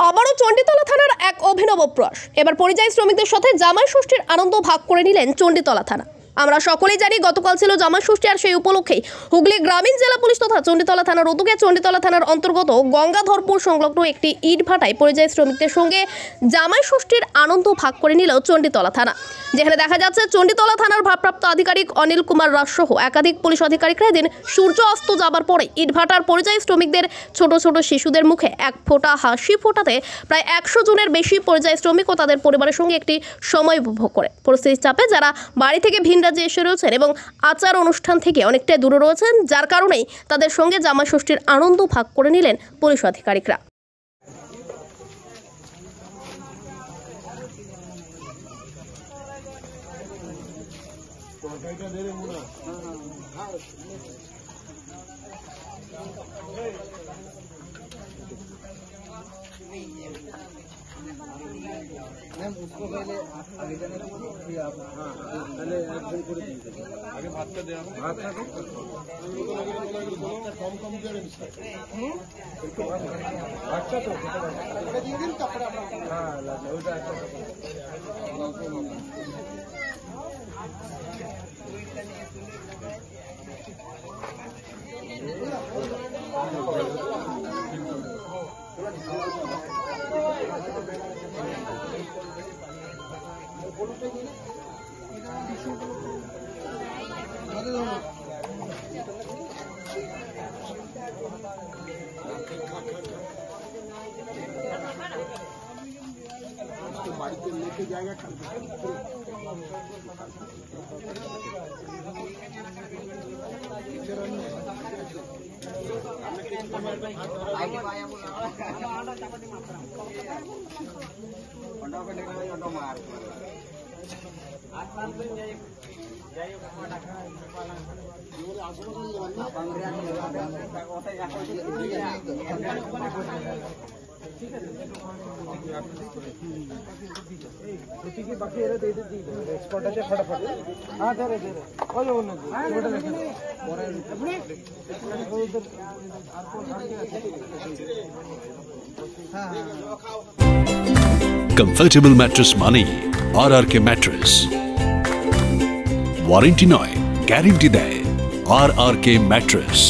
আবারও চণ্ডীতলা থানার এক অভিনব প্রয়াস। এবার পরিযায়ী শ্রমিকদের সাথে জামাই ষষ্ঠীর আনন্দ ভাগ করে নিলেন চণ্ডীতলা থানা। আমরা সকলেই জানি গতকাল ছিল জামাই ষষ্ঠী, আর সেই উপলক্ষেই হুগলি গ্রামীণ জেলা পুলিশ তথা চণ্ডীতলা থানার উদ্যোগে চণ্ডীতলা থানার অন্তর্গত গঙ্গাধরপুর সংলগ্ন একটি ইটভাটায় পরিযায়ী শ্রমিকদের সঙ্গে জামাই ষষ্ঠীর আনন্দ ভাগ করে নিল চণ্ডীতলা থানা, যেখানে দেখা যাচ্ছে চণ্ডীতলা থানার ভারপ্রাপ্ত আধিকারিক অনিল কুমার রাজ সহ একাধিক পুলিশ আধিকারিকরা এদিন সূর্য অস্ত যাবার পরে ইটভাটার পরিযায়ী শ্রমিকদের ছোট ছোট শিশুদের মুখে এক ফোঁটা হাসি ফোটাতে প্রায় 100 জনের বেশি পরিযায়ী শ্রমিক ও তাদের পরিবারের সঙ্গে একটি সময় উপভোগ করে। পরিস্থিতির চাপে যারা বাড়ি থেকে ভিন রাজ্যে এসে রয়েছেন এবং আচার অনুষ্ঠান থেকে অনেকটাই দূরে রয়েছেন, যার কারণেই তাদের সঙ্গে জামাই ষষ্ঠীর আনন্দ ভাগ করে নিলেন পুলিশ আধিকারিকরা। मैम उसको पहले आगे जाने को फिर आप पहले एकदम कर दीजिए। आगे भात का दे भात का कम कम कर अच्छा तो कपड़ा हाँ उधर बाड़ी लेके जाएगा बाकी एक्सपोर्ट है फटाफट हाँ दे रहे কমফর্টেবল ম্যাট্রেস মানে আরআরকে ম্যাট্রেস। ওয়ারেন্টি নয়, গ্যারেন্টি দেয় আরআরকে ম্যাট্রেস।